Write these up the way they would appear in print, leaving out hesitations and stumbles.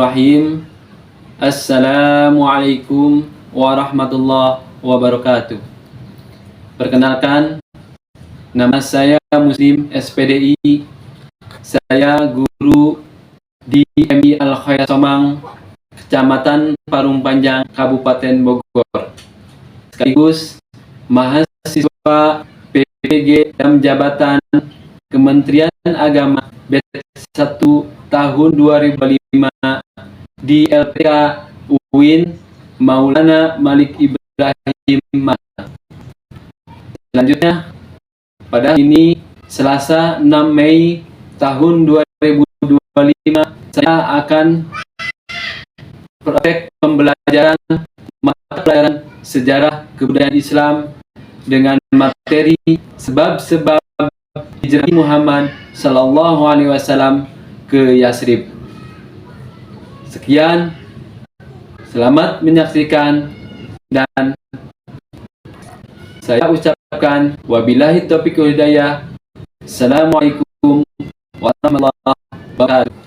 Bismillahirrahmanirrahim. Assalamualaikum warahmatullahi wabarakatuh. Perkenalkan, nama saya Muslim SPDI. Saya guru di MI Al Khair Somang, Kecamatan Parung Panjang, Kabupaten Bogor. Sekaligus mahasiswa PPG dalam jabatan Kementerian Agama B1 tahun 2005 di LPK UIN Maulana Malik Ibrahim Mata. Selanjutnya, pada ini Selasa 6 Mei tahun 2025, saya akan praktek pembelajaran mata pelajaran sejarah kebudayaan Islam dengan materi sebab-sebab hijrah Muhammad Sallallahu Alaihi Wasallam ke Yasrib. Sekian, selamat menyaksikan dan saya ucapkan wabillahi taufiq wal hidayah. Assalamualaikum warahmatullahi wabarakatuh.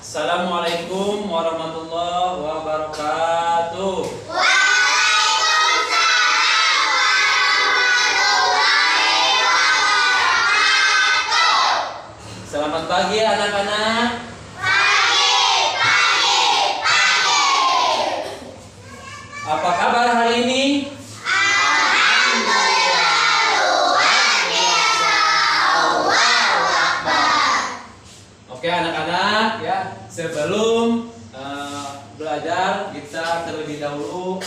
Assalamualaikum warahmatullahi wabarakatuh. Selamat pagi anak-anak. Apa kabar hari ini? Oke anak-anak ya, sebelum belajar kita terlebih dahulu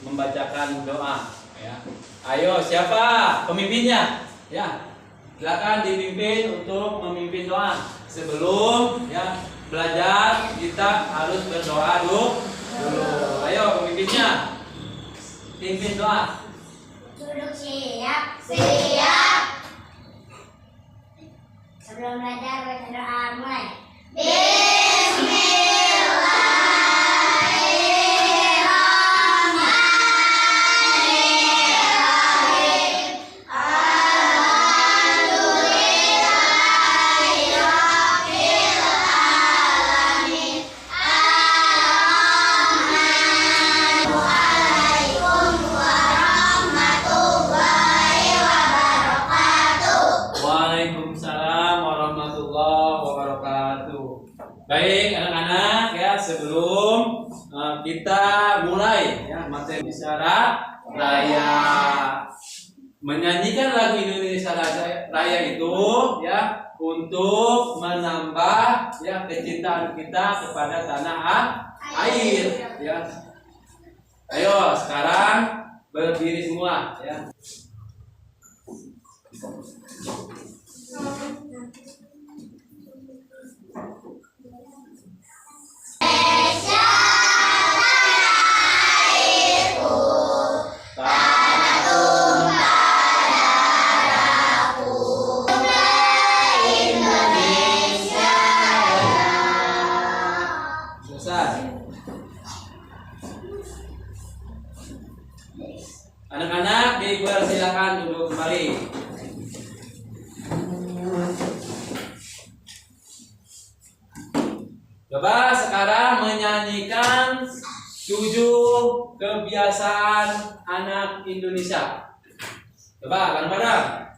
membacakan doa ya. Ayo siapa pemimpinnya? Ya, silakan dipimpin untuk memimpin doa. Sebelum ya belajar kita harus berdoa dulu. Ayo pemimpinnya, pimpin doa. Duduk siap, siap. Sebelum belajar baca doa mulai. Waalaikumsalam warahmatullahi wabarakatuh. Baik anak-anak ya, sebelum kita mulai ya materi Indonesia Raya. Menyanyikan lagu Indonesia Raya itu ya untuk menambah ya kecintaan kita kepada tanah air ya. Ayo sekarang berdiri semua ya. Anak-anak dipersilakan duduk kembali. Coba sekarang menyanyikan 7 kebiasaan anak Indonesia. Coba bareng-bareng.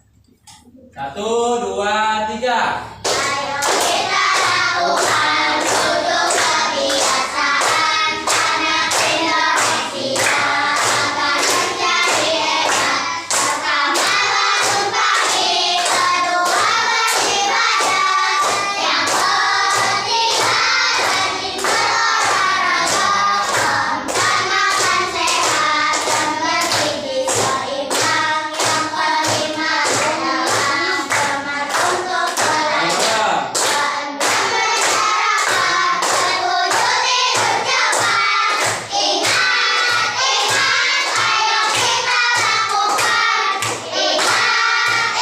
1, 2, 3. Ayo kita lakukan 7 kebiasaan anak Indonesia agar menjadi hebat. Pertama bangun pagi, kedua beribadah, yang ketiga rajin berolahraga, keempat makan sehat dan bergizi seimbang, yang kelima berdagang, bermanfaat untuk belajar. Keenam bersarapan, ketujuh tidur cepat. Ingat, ayo kita lakukan. Ingat,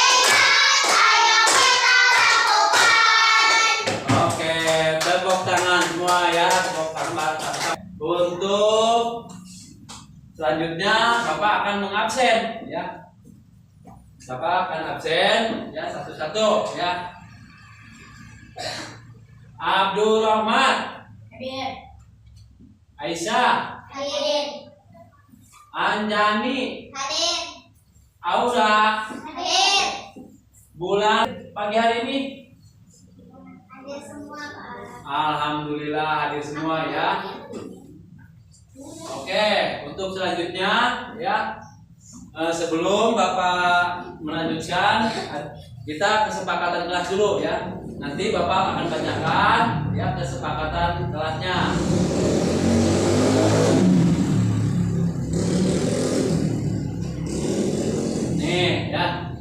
ayo kita lakukan. Oke, tepuk tangan semua ya, tepuk tangan. Untuk selanjutnya Bapak akan mengabsen ya. Bapak akan absen ya satu-satu ya. Abdul Rahman, Hadir. Aisyah, Hadir. Anjani, Hadir. Aura, Hadir. Bulan pagi hari ini. Hadir semua, Pak. Alhamdulillah hadir semua ya. Oke, untuk selanjutnya ya sebelum Bapak melanjutkan kita kesepakatan kelas dulu ya. Nanti Bapak akan tanyakan ya kesepakatan kelasnya. Nih ya.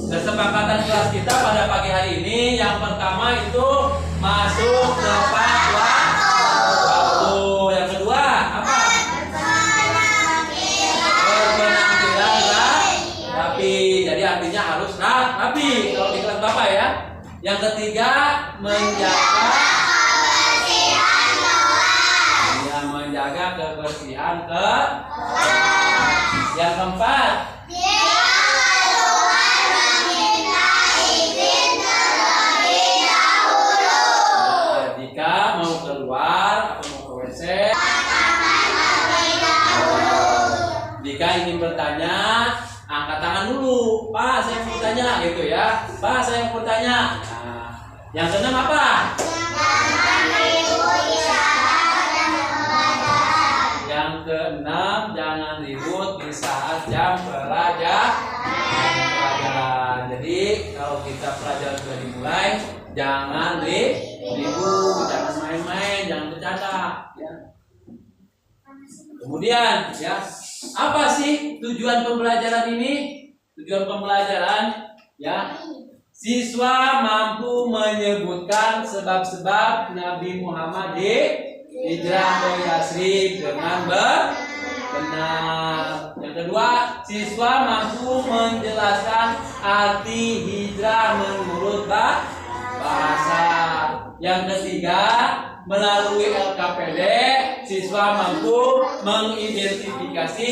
Kesepakatan kelas kita pada pagi hari ini yang pertama itu masuk tepat waktu. Yang kedua apa? Berpenampilan rapi. Jadi artinya harus rapi kalau di kelas Bapak ya. Yang ketiga menjaga ya, menjaga kebersihan Yang keempat jika mau keluar atau mau ke WC, jika ingin bertanya, angkat tangan dulu. Pak, saya mau bertanya gitu ya. Pak, saya mau bertanya. Nah, yang keenam apa? Yang keenam, jangan ribut di saat jam pelajaran. Jadi kalau kita pelajaran sudah dimulai, jangan ribut, jangan main-main, jangan bercanda. Ya. Kemudian, ya, apa sih tujuan pembelajaran ini? Tujuan pembelajaran, ya, siswa mampu menyebutkan sebab-sebab Nabi Muhammad hijrah ke Yasrib dengan benar. Yang kedua, siswa mampu menjelaskan arti hijrah menurut bahasa. Yang ketiga, melalui LKPD, siswa mampu mengidentifikasi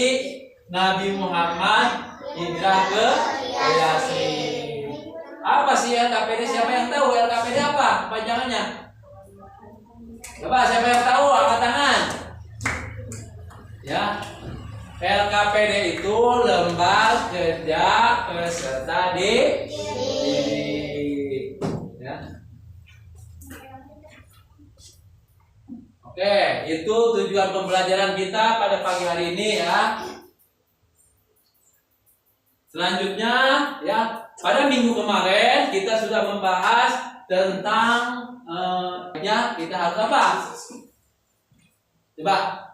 Nabi Muhammad hijrah ke Yasrib. Apa sih LKPD? Siapa yang tahu LKPD apa panjangannya? Coba siapa yang tahu angkat tangan. Ya. LKPD itu Lembar Kerja Peserta Didik. Ya. Oke, itu tujuan pembelajaran kita pada pagi hari ini ya. Selanjutnya ya, pada minggu kemarin kita sudah membahas tentang kita harus apa? Coba,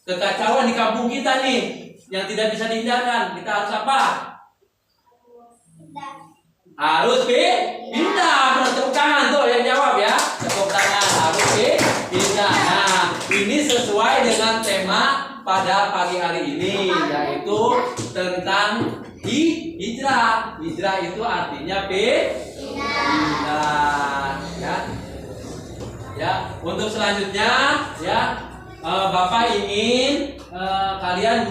kekacauan di kampung kita nih yang tidak bisa dihindarkan, kita harus apa? Harus pindah. Tepuk tangan tuh yang jawab ya. Tepuk tangan, harus pindah. Nah, ini sesuai dengan tema pada pagi hari ini, yaitu tentang hijrah. Hijrah itu artinya pindah. Ya, untuk selanjutnya ya, Bapak ingin kalian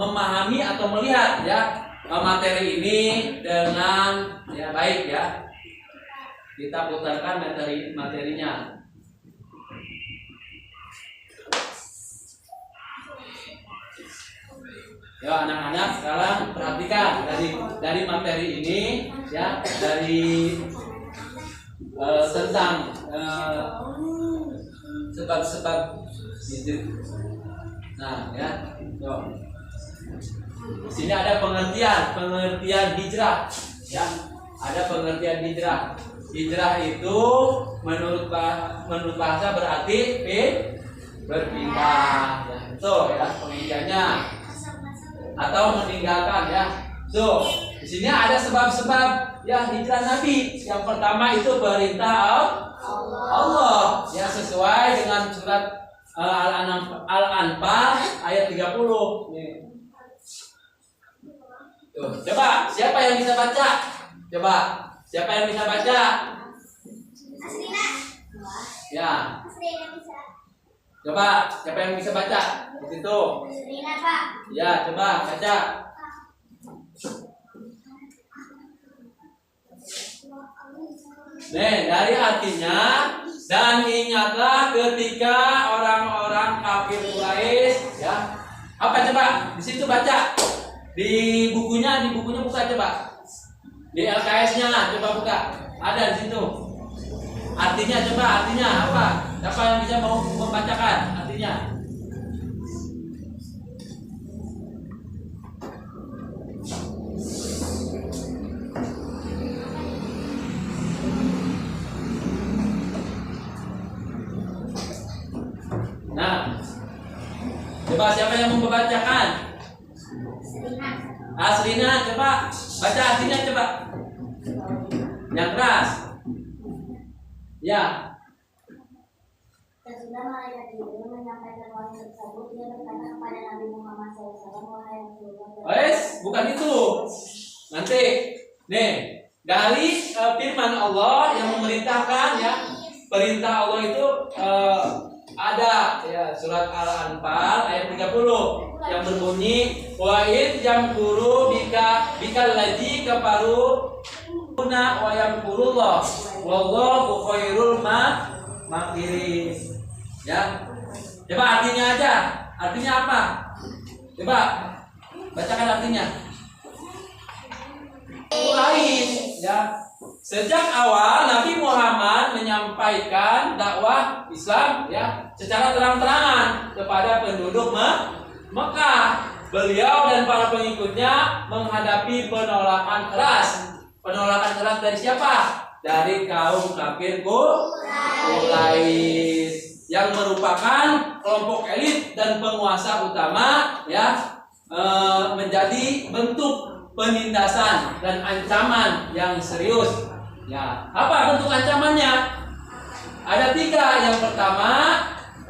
memahami atau melihat ya materi ini dengan baik ya. Kita putarkan materinya. Ya anak-anak, sekarang perhatikan dari materi ini ya, dari tentang sebab-sebab hidup. Nah ya, di sini ada pengertian hijrah ya, ada pengertian hijrah. Hijrah itu menurut bahasa berarti berpindah ya. Itu ya pengertiannya, atau meninggalkan ya. So, di sini ada sebab-sebab ya hijrah Nabi. Yang pertama itu perintah Allah ya, sesuai dengan surat Al-Anfal ayat 30. Nih. Tuh, coba siapa yang bisa baca? Coba siapa yang bisa baca? Asrina. Ya. Asrina bisa. Coba siapa yang bisa baca? Di situ. Asrina, Pak. Ya, coba baca. Nih, dari artinya, dan ingatlah ketika orang-orang kafir Quraisy ya. Apa coba? Di situ baca. Di bukunya buka coba. Di LKS-nya coba buka. Ada di situ. Artinya coba, artinya apa? Siapa yang bisa mau membacakan artinya? Nah, coba siapa yang mau membacakan? Asrina, coba baca artinya coba. Yang keras. Ya. Sesudah malaikat Jibril menyampaikan wahyu tersebut, dia berkata kepada Nabi Muhammad SAW, wahai Rasulullah. Bukan itu. Nanti, nih, dari firman Allah yang memerintahkan ya, perintah Allah itu ada ya, surat Al-Anfal ayat 30 yang berbunyi wa id yamkuru bikal ladzi kafaru kuna wa yamkurullah wallahu khairul makirin. Ya. Coba artinya aja. Artinya apa? Coba bacakan artinya. Lain ya. Sejak awal Nabi Muhammad menyampaikan dakwah Islam ya secara terang-terangan kepada penduduk Mekah. Beliau dan para pengikutnya menghadapi penolakan keras. Penolakan keras dari siapa? Dari kaum kafir Quraisy yang merupakan kelompok elit dan penguasa utama ya, menjadi bentuk penindasan dan ancaman yang serius. Ya, apa bentuk ancamannya? Ada 3. Yang pertama,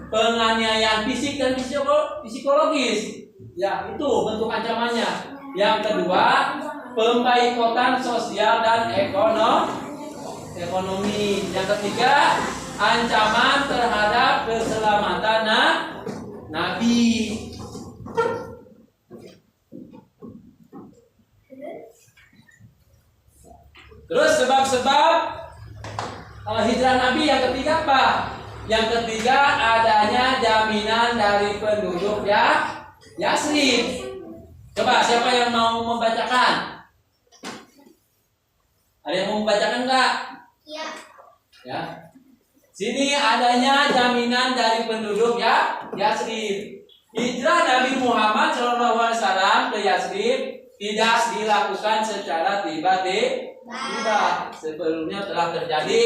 penganiayaan fisik dan psikologis. Ya, itu bentuk ancamannya. Yang kedua, pembaikotan sosial dan ekonomi. Yang ketiga, ancaman terhadap keselamatan Nabi. Terus sebab-sebab hijrah Nabi yang ketiga apa? Yang ketiga adanya jaminan dari penduduk ya Yasrib. Coba siapa yang mau membacakan? Ada yang mau membacakan enggak? Iya. Ya. Sini adanya jaminan dari penduduk ya Yasrib. Hijrah Nabi Muhammad SAW ke Yasrib tidak dilakukan secara tiba-tiba. Sebelumnya telah terjadi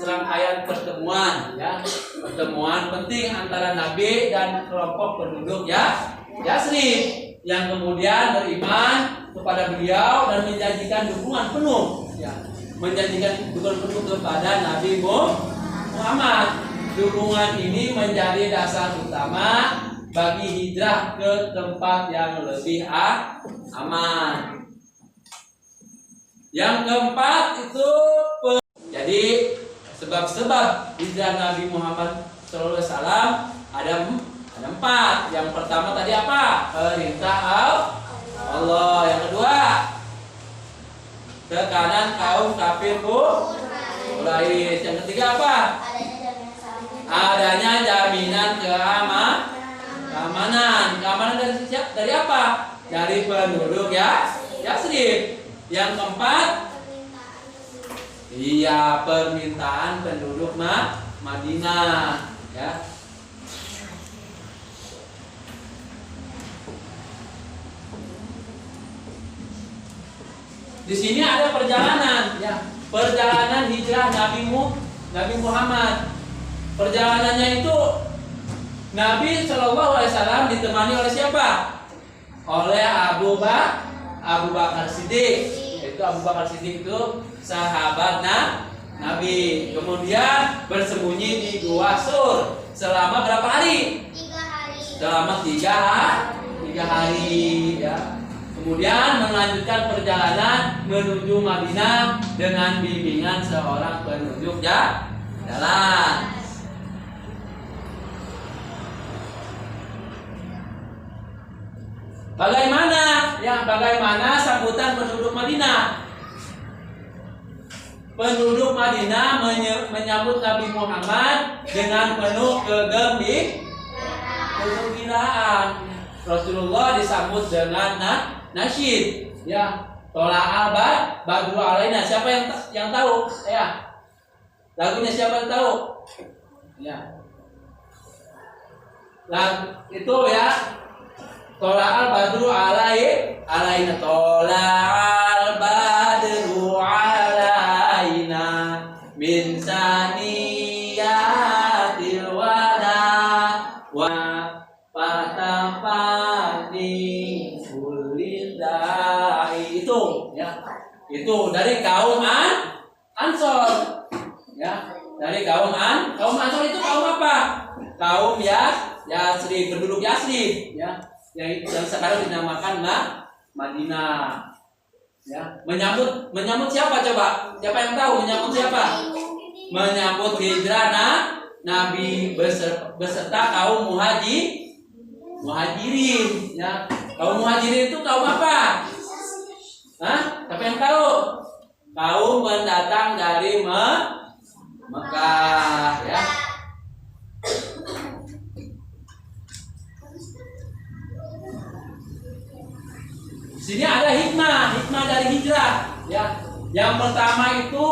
serangkaian pertemuan ya, pertemuan penting antara Nabi dan kelompok penduduk ya Yasrib yang kemudian beriman kepada beliau dan menjanjikan dukungan penuh ya, menjanjikan dukungan penuh kepada Nabi Muhammad. Dukungan ini menjadi dasar utama bagi hijrah ke tempat yang lebih aman. Yang keempat itu jadi sebab-sebab hijrah Nabi Muhammad SAW ada empat. Yang pertama tadi apa? Perintah Allah. Yang kedua, tekanan kaum kafir Quraisy. Yang ketiga apa? Adanya jaminan keamanan. Keamanan dari apa? Dari penduduk ya Yasrib. Yang keempat, iya, permintaan penduduk Madinah ya. Di sini ada perjalanan ya, perjalanan hijrah Nabi Muhammad. Perjalanannya itu Nabi SAW ditemani oleh siapa? Oleh Abu Bakar Siddiq. Itu Abu Bakar Siddiq itu sahabat Nabi. Kemudian bersembunyi di Gua Sur selama berapa hari? 3 hari. Selama 3 hari ya. Kemudian melanjutkan perjalanan menuju Madinah dengan bimbingan seorang penunjuk jalan. Bagaimana sambutan penduduk Madinah? Penduduk Madinah menyambut Nabi Muhammad dengan penuh kegembiraan. Rasulullah disambut dengan nasyid ya. Tola'al badru alaina. Siapa yang tahu? Ya. Lagunya siapa yang tahu? Ya. Itu ya. Tola'al badru alaina. Tola'al badru alaina min saniyatil wada wa patapani ulidai. Itu ya. Itu dari kaum Ansor ya. Dari kaum Ansor itu kaum apa? Kaum Yasrib, penduduk Yasrib ya. Yang sekarang dinamakan Madinah ya. Menyambut siapa coba? Siapa yang tahu menyambut siapa? Menyambut hijrah Nabi beserta kaum muhajirin ya. Kaum muhajirin itu kaum apa? Siapa yang tahu? Kaum pendatang dari Mekah ya. Sini ada hikmah dari hijrah ya. Yang pertama itu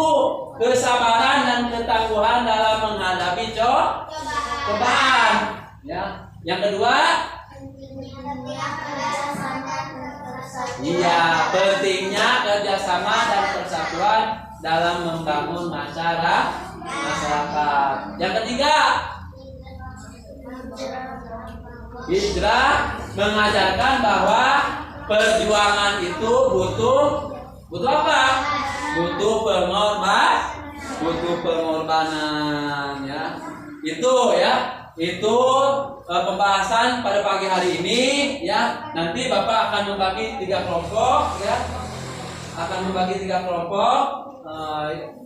kesabaran dan ketangguhan dalam menghadapi cobaan ya. Yang kedua, iya, pentingnya kerjasama dan persatuan dalam membangun masyarakat. Yang ketiga, hijrah mengajarkan bahwa perjuangan itu butuh apa? Butuh pengorbanan ya. Itu pembahasan pada pagi hari ini ya. Nanti Bapak akan membagi 3 kelompok ya.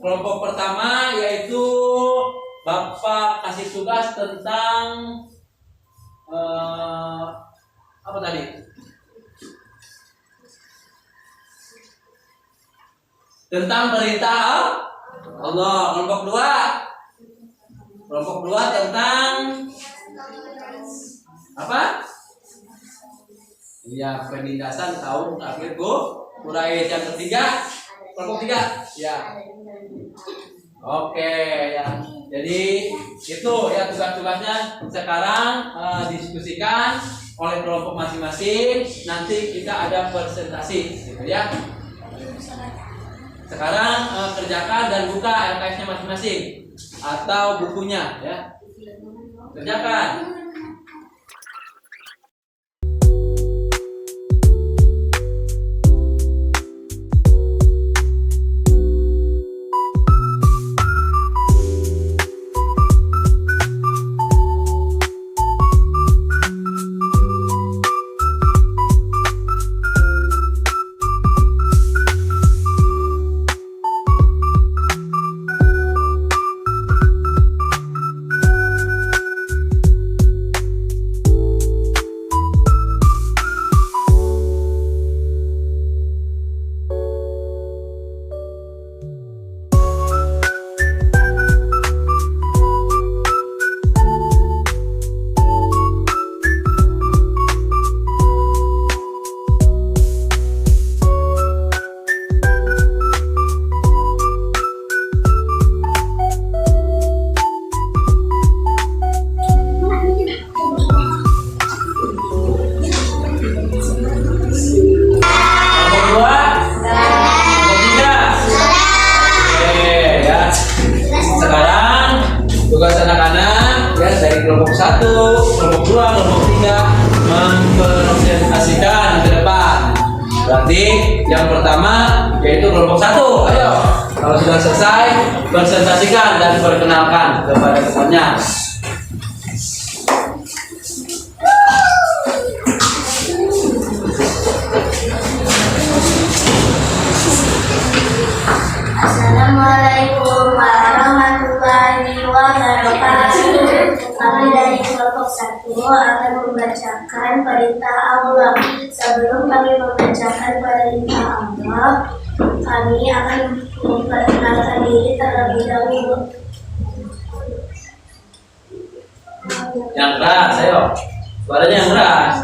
Kelompok pertama yaitu Bapak kasih tugas tentang apa tadi? Tentang perintah Allah. Kelompok 2 tentang apa? Iya, penindasan kaum kafir Quraisy. Yang ketiga, kelompok 3 ya. Oke ya. Jadi itu ya tugas-tugasnya sekarang diskusikan oleh kelompok masing-masing. Nanti kita ada presentasi, gitu ya. Sekarang kerjakan dan buka LKS-nya masing-masing atau bukunya ya. Kerjakan. Tugas anak-anak ya dari kelompok 1, kelompok 2, kelompok 3 mempresentasikan ke depan. Berarti yang pertama yaitu kelompok 1. Ayo, kalau sudah selesai presentasikan dan perkenalkan kepada temannya. Assalamualaikum warahmatullahi wabarakatuh. Kami dari kelompok 1 akan membacakan perintah Allah. Sebelum kami membacakan perintah Allah, kami akan memperkenalkan diri terlebih dahulu. Yang keras, ayo. Suaranya yang keras.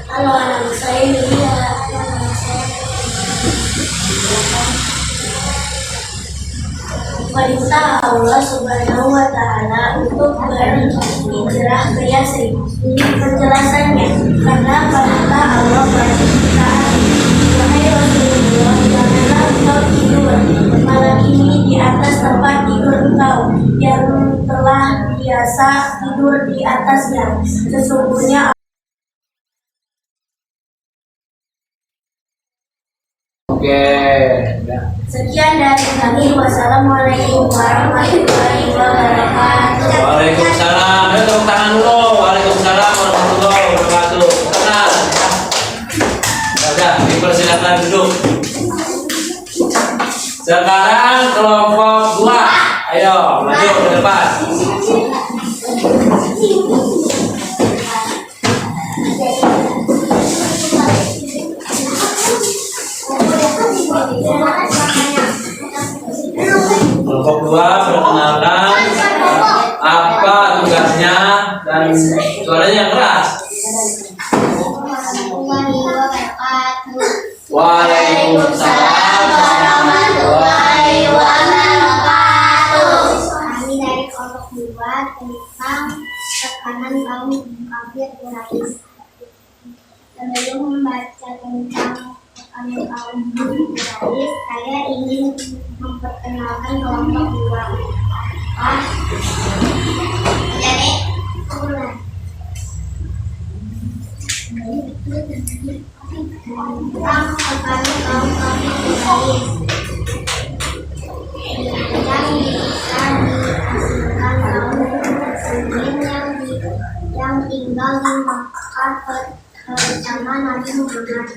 Halo, anak saya Lia. Perintah Allah Subhanahu wa Ta'ala untuk berhijrah ke Yatsrib. Ini penjelasannya. Karena perintah Allah berkata, wahai Rasulullah, janganlah engkau tidur malam ini di atas tempat tidur engkau yang telah biasa tidur di atasnya. Sesungguhnya Oke. sekian dari kami. Wassalamualaikum warahmatullahi wabarakatuh. Waalaikumsalam. Ayo tepuk tangan dulu. Waalaikumsalam warahmatullahi wabarakatuh. Tenang. Sudah, dipersilakan duduk. Sekarang kelompok 2. Ayo, maju ke depan. Kelompok 2 perkenalkan apa tugasnya dan suaranya yang keras. Waalaikumsalam warahmatullahi wabarakatuh. Kami dari kelompok 2 tentang tekanan kaum kafir Quraisy. Sebelum membaca tentang tekanan kaum Quraisy, saya ingin memperkenalkan kelompok 2. Jadi, tentang tekanan kaum kafir Quraisy yang bisa dihasilkan kaum muslimin yang tinggal di Makkah bersama Nabi Muhammad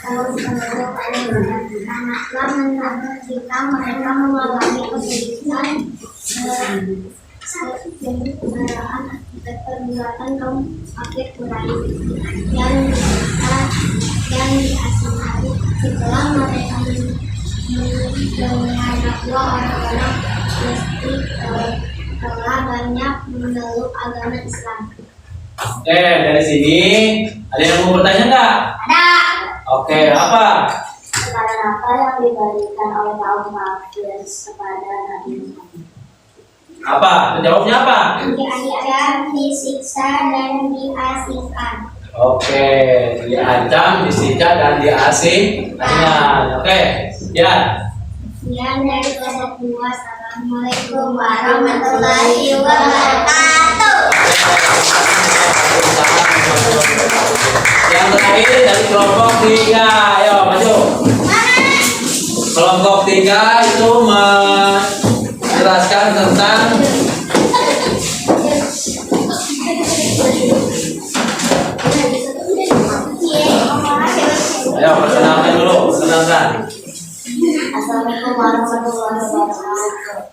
Sallallahu Alaihi Wasallam. Sangatlah menakutkan mereka mengalami kesulitan dan kemarahan akibat perbuatan kaum kafir Quraisy yang diasingkan. Setelah mereka menghadapi orang-orang Yasrib telah banyak memeluk agama Islam. Oke, dari sini ada yang mau bertanya nggak? Ada. Oke, apa? Tekanan apa yang diberikan oleh kaum kafir kepada Nabi Muhammad? Apa? Jawabnya apa? Diancam, disiksa, dan diasingkan. Oke, diancam, disiksa, dan diasingkan. Oke, ya. Sekian dari kelompok 2. Assalamualaikum warahmatullahi wabarakatuh. Yang terakhir dari kelompok 3, ayo maju. Kelompok 3 itu menjelaskan tentang ayo perkenalkan dulu, perkenalkan. Assalamualaikum warahmatullahi wabarakatuh.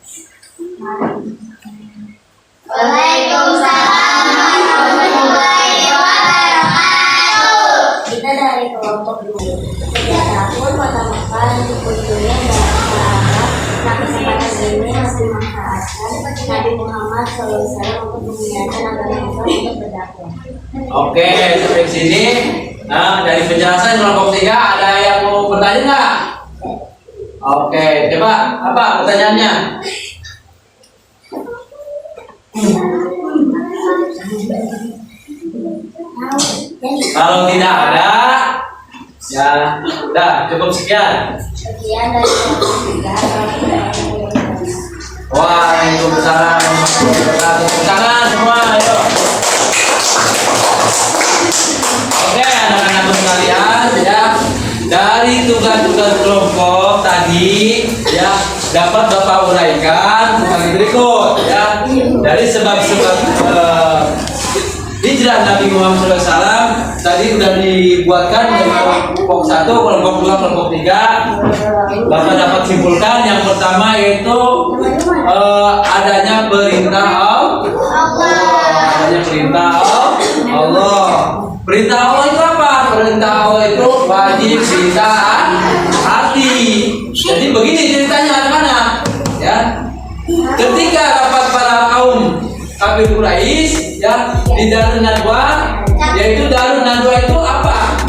Waalaikumsalam warahmatullahi wabarakatuh. Kita dari kelompok 2. Sejak tahun pertama kali dikunjungi bahasa Arab, nah kesempatan ini harus dimanfaatkan Nabi Muhammad SAW untuk mengingatkan agama Islam untuk berdakwah. Oke, sampai sini. Nah, dari penjelasan kelompok 3 ada yang mau bertanya nggak? Oke, coba apa pertanyaannya? Kalau tidak ada, ya udah cukup sekian. Sekian dari kelompok 3. Waalaikumsalam warahmatullahi wabarakatuh. Tepuk tangan semua, ayo. Oke, anak-anak sekalian, ya dari tugas-tugas kelompok tadi, ya dapat Bapak uraikan sebagai berikut, ya dari sebab-sebab hijrah Nabi Muhammad SAW tadi sudah dibuatkan dari kelompok 1, kelompok 2, kelompok 3. Bapak dapat simpulkan yang pertama yaitu adanya perintah Allah. Adanya perintah Allah. Perintah Allah itu apa? Perintah Allah itu wajib kita hati. Jadi begini ceritanya anak-anak, ya. Ketika rapat para kaum kafir Quraisy, ya di Darun Nadwa, yaitu Darun Nadwa itu apa?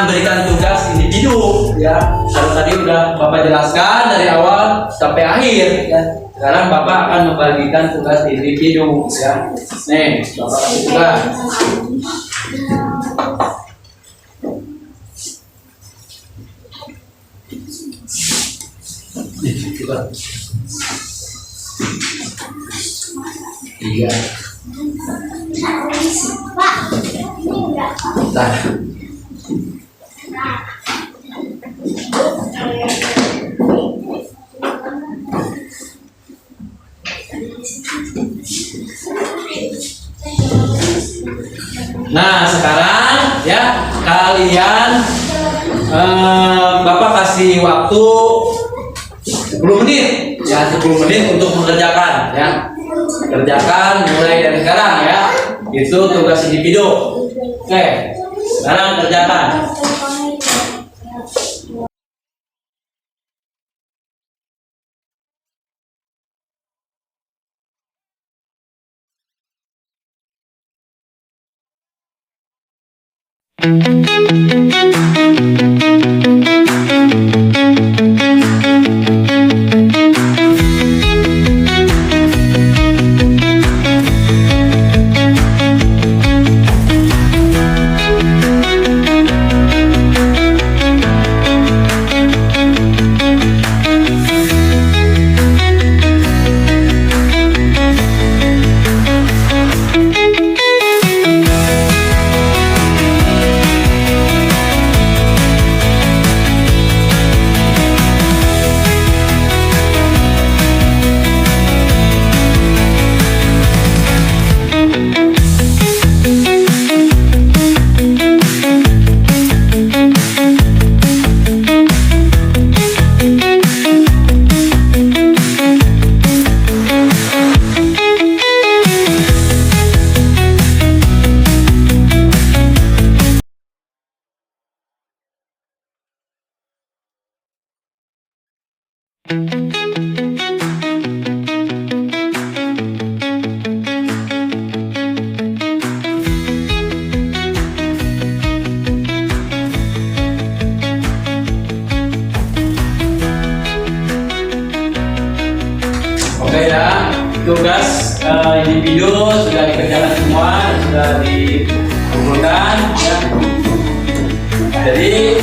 Memberikan tugas individu, ya. Kalau tadi udah Bapak jelaskan dari awal sampai akhir, ya. Sekarang Bapak akan membagikan tugas individu, ya. Nih, Bapak kasih tugas. Iya. Nah. Nah, sekarang ya kalian Bapak kasih waktu 10 menit, ya 10 menit untuk mengerjakan, ya. Kerjakan mulai dari sekarang, ya. Itu tugas individu. Oke, sekarang kerjakan. Oke ya, tugas individu sudah dikerjakan semua, sudah dikumpulkan ya. Jadi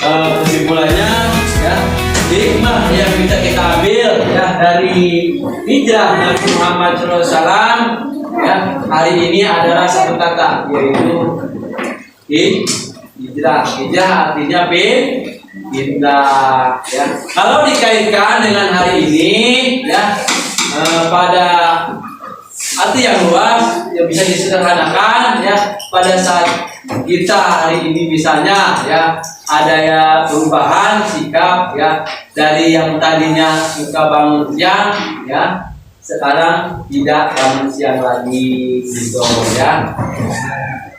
kesimpulannya ya, hikmah yang bisa kita ambil ya dari hijrah Nabi Muhammad SAW ya, hari ini adalah satu kata, yaitu hijrah. Hijrah artinya pindah ya. Kalau dikaitkan dengan hari ini ya, pada arti yang luas yang bisa disederhanakan ya, pada saat kita hari ini misalnya ya ada ya perubahan sikap ya, dari yang tadinya suka bangun siang ya, sekarang tidak bangun siang lagi gitu ya.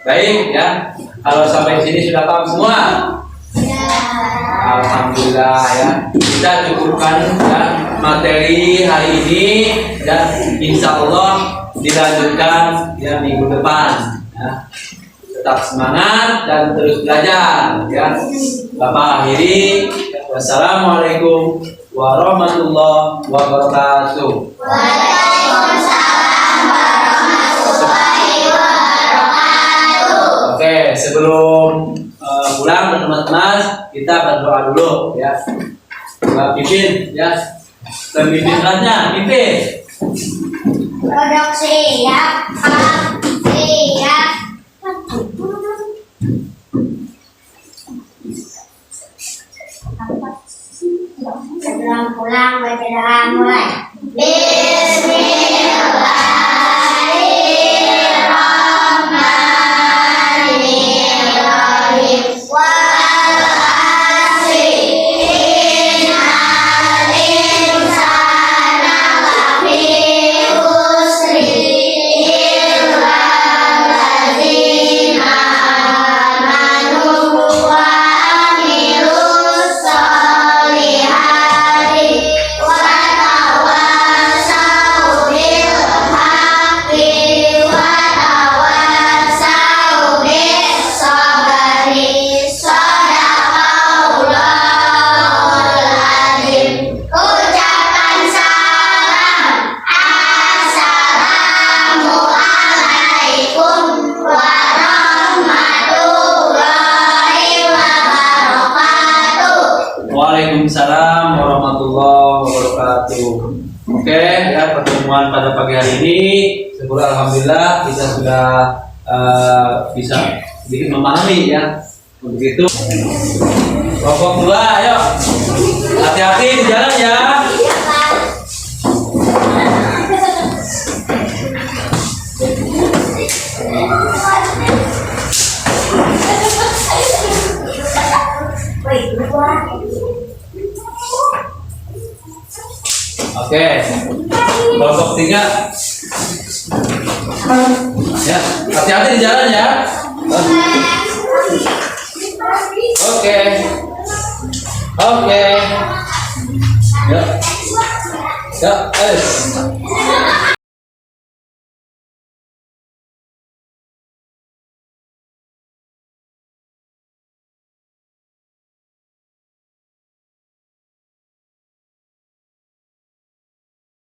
Baik ya, kalau sampai sini sudah paham semua. Alhamdulillah ya, kita cukupkan ya materi hari ini dan insya Allah dilanjutkan ya minggu depan ya. Tetap semangat dan terus belajar ya. Bapak akhiri, wassalamualaikum warahmatullahi wabarakatuh. Waalaikumsalam warahmatullahi wabarakatuh. Oke, sebelum pulang teman-teman, kita berdoa dulu ya. Mbak Pipin ya, pemimpin kelasnya, pimpin. Produk siap, siap. Sebelum pulang baca doa mulai. Bismillahirrahmanirrahim. Wal asri innal insana lafi khusri illa allazina amanu wa amilus solihati wa tawassaw bil haqqi wa tawassaw bis sabri. Shadaqallahul azim. Ucapan salam, assalamualaikum warahmatullahi wabarakatuh. Waalaikumsalam warahmatullahi wabarakatuh. Oke ya, pertemuan pada pagi hari ini syukur alhamdulillah kita sudah bisa sedikit memahami ya. Untuk itu kelompok dua, ayo hati-hati di jalan ya. Oke, kelompok tiga ya, hati-hati di jalan ya. Oke, oke, ya, ya,